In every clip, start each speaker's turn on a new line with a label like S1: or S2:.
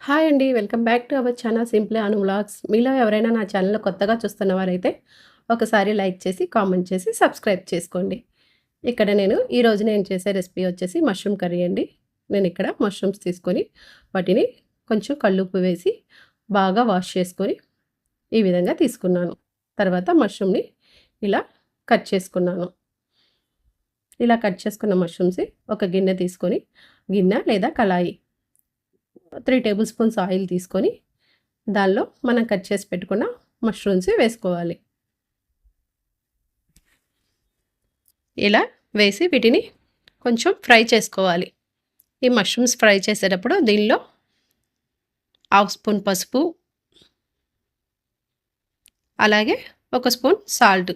S1: Hi అండి. Welcome back to our channel simply Anu vlogs. మీలో ఎవరైనా నా ఛానల్‌ని కొత్తగా చూస్తున్నవారైతే ఒకసారి లైక్ చేసి, కామెంట్ చేసి, సబ్స్క్రైబ్ చేసుకోండి. ఇక్కడ ఈరోజు నేను చేసే రెసిపీ వచ్చేసి మష్రూమ్ కర్రీ అండి. నేను ఇక్కడ మష్రూమ్స్ తీసుకొని వాటిని కొంచెం కల్లుప్పు వేసి బాగా వాష్ చేసుకొని ఈ విధంగా తీసుకున్నాను. తర్వాత మష్రూమ్‌ని ఇలా కట్ చేసుకున్నాను. ఇలా కట్ చేసుకున్న మష్రూమ్స్ ఒక గిన్నె తీసుకొని, గిన్నె లేదా కళాయి 3 టేబుల్ స్పూన్స్ ఆయిల్ తీసుకొని దానిలో మనం కట్ చేసి పెట్టుకున్న మష్రూమ్స్ వేసుకోవాలి. ఇలా వేసి వీటిని కొంచెం ఫ్రై చేసుకోవాలి. ఈ మష్రూమ్స్ ఫ్రై చేసేటప్పుడు దీనిలో 1/2 స్పూన్ పసుపు, అలాగే 1 స్పూన్ సాల్ట్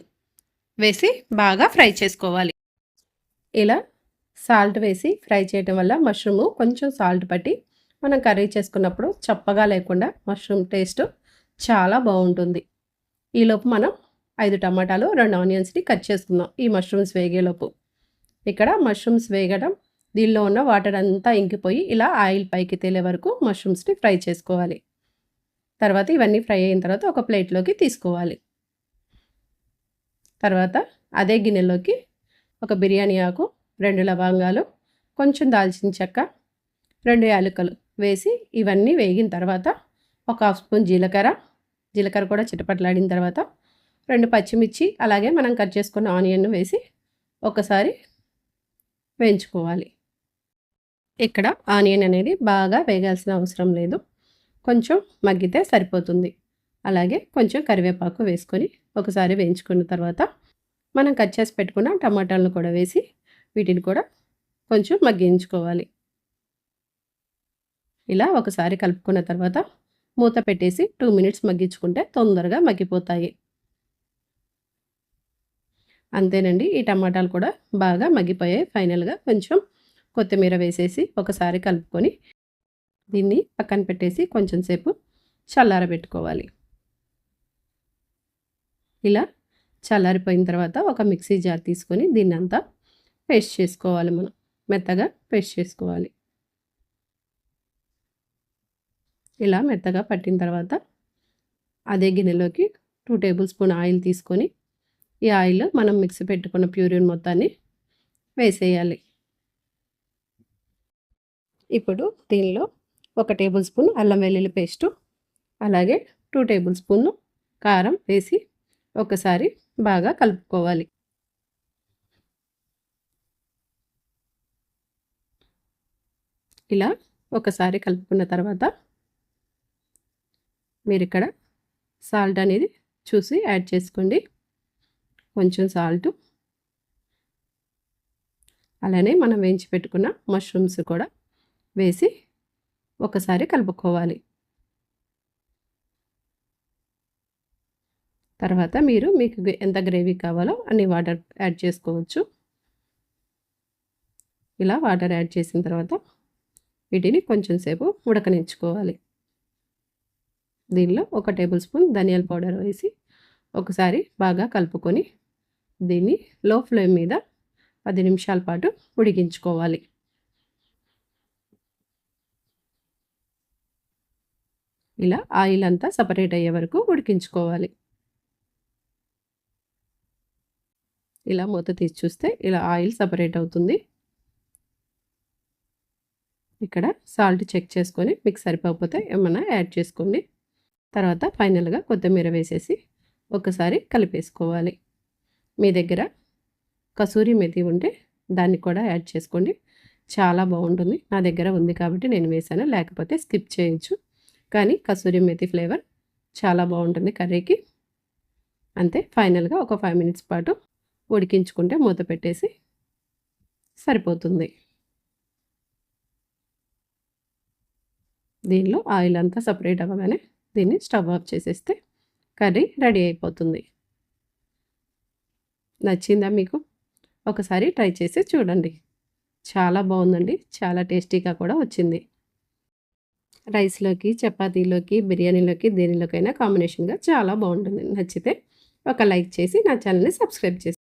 S1: వేసి బాగా ఫ్రై చేసుకోవాలి. ఇలా సాల్ట్ వేసి ఫ్రై చేయడం వల్ల మష్రూము కొంచెం సాల్ట్ పట్టి మనం కర్రీ చేసుకున్నప్పుడు చప్పగా లేకుండా మష్రూమ్ టేస్ట్ చాలా బాగుంటుంది. ఈలోపు మనం 5 టమాటాలు 2 ఆనియన్స్ని కట్ చేసుకుందాం. ఈ మష్రూమ్స్ వేగేలోపు ఇక్కడ మష్రూమ్స్ వేగడం దీనిలో ఉన్న వాటర్ అంతా ఇంకిపోయి ఇలా ఆయిల్ పైకి తేలే వరకు మష్రూమ్స్ని ఫ్రై చేసుకోవాలి. తర్వాత ఇవన్నీ ఫ్రై అయిన తర్వాత ఒక ప్లేట్లోకి తీసుకోవాలి. తర్వాత అదే గిన్నెలోకి ఒక బిర్యానీ ఆకు, 2 లవంగాలు, కొంచెం దాల్చిన చెక్క, 2 యాలకులు వేసి ఇవన్నీ వేగిన తర్వాత ఒక 1/2 స్పూన్ జీలకర్ర కూడా చిటపట్లాడిన తర్వాత 2 పచ్చిమిర్చి, అలాగే మనం కట్ చేసుకున్న ఆనియన్ వేసి ఒకసారి వేయించుకోవాలి. ఇక్కడ ఆనియన్ అనేది బాగా వేగాల్సిన అవసరం లేదు, కొంచెం మగ్గితే సరిపోతుంది. అలాగే కొంచెం కరివేపాకు వేసుకొని ఒకసారి వేయించుకున్న తర్వాత మనం కట్ చేసి పెట్టుకున్న టమాటాలను కూడా వేసి వీటిని కూడా కొంచెం మగ్గించుకోవాలి. ఇలా ఒకసారి కలుపుకున్న తర్వాత మూత పెట్టేసి 2 మినిట్స్ మగ్గించుకుంటే తొందరగా మగ్గిపోతాయి. అంతేనండి, ఈ టమాటాలు కూడా బాగా మగ్గిపోయాయి. ఫైనల్గా కొంచెం కొత్తిమీర వేసేసి ఒకసారి కలుపుకొని దీన్ని పక్కన పెట్టేసి కొంచెం సేపు చల్లారబెట్టుకోవాలి. ఇలా చల్లారిపోయిన తర్వాత ఒక మిక్సీ జార్ తీసుకొని దీన్ని అంతా పేస్ట్ చేసుకోవాలి. మనం మెత్తగా పేస్ట్ చేసుకోవాలి. ఇలా మెత్తగా పట్టిన తర్వాత అదే గిన్నెలోకి 2 టేబుల్ స్పూన్ ఆయిల్ తీసుకొని ఈ ఆయిల్ మనం మిక్సీ పెట్టుకున్న ప్యూరిన్ మొత్తాన్ని వేసేయాలి. ఇప్పుడు దీనిలో 1 టేబుల్ స్పూన్ అల్లం వెల్లుల్లి పేస్టు, అలాగే 2 టేబుల్ స్పూన్ కారం వేసి ఒకసారి బాగా కలుపుకోవాలి. ఇలా ఒకసారి కలుపుకున్న తర్వాత మీరు ఇక్కడ సాల్ట్ అనేది చూసి యాడ్ చేసుకోండి. కొంచెం సాల్టు, అలానే మనం వేయించి పెట్టుకున్న మష్రూమ్స్ కూడా వేసి ఒకసారి కలుపుకోవాలి. తర్వాత మీకు ఎంత గ్రేవీ కావాలో అన్ని వాటర్ యాడ్ చేసుకోవచ్చు. ఇలా వాటర్ యాడ్ చేసిన తర్వాత వీటిని కొంచెం సేపు ఉడకనించుకోవాలి. దీనిలో 1 టేబుల్ స్పూన్ ధనియాల పౌడర్ వేసి ఒకసారి బాగా కలుపుకొని దీన్ని లో ఫ్లేమ్ మీద 10 నిమిషాల పాటు ఉడికించుకోవాలి. ఇలా ఆయిల్ అంతా సపరేట్ అయ్యే వరకు ఉడికించుకోవాలి. ఇలా మూత తీసి చూస్తే ఇలా ఆయిల్ సపరేట్ అవుతుంది. ఇక్కడ సాల్ట్ చెక్ చేసుకొని మీకు సరిపోకపోతే ఏమన్నా యాడ్ చేసుకోండి. తర్వాత ఫైనల్గా కొత్తిమీర వేసేసి ఒకసారి కలిపేసుకోవాలి. మీ దగ్గర కసూరి మెతి ఉంటే దాన్ని కూడా యాడ్ చేసుకోండి, చాలా బాగుంటుంది. నా దగ్గర ఉంది కాబట్టి నేను వేసాను, లేకపోతే స్కిప్ చేయొచ్చు. కానీ కసూరి మెతి ఫ్లేవర్ చాలా బాగుంటుంది కర్రీకి. అంతే, ఫైనల్గా ఒక 5 మినిట్స్ పాటు ఉడికించుకుంటే మూత పెట్టేసి సరిపోతుంది. దీనిలో ఆయిల్ అంతా సపరేట్ అవ్వగానే దీన్ని స్టవ్ ఆఫ్ చేసేస్తే కర్రీ రెడీ అయిపోతుంది. నచ్చిందా మీకు? ఒకసారి ట్రై చేసి చూడండి. చాలా బాగుందండి, చాలా టేస్టీగా కూడా వచ్చింది. రైస్లోకి, చపాతీలోకి, బిర్యానీలోకి, దేనిలోకైనా కాంబినేషన్గా చాలా బాగుంటుంది. నచ్చితే ఒక లైక్ చేసి నా ఛానల్ని సబ్స్క్రైబ్ చేసి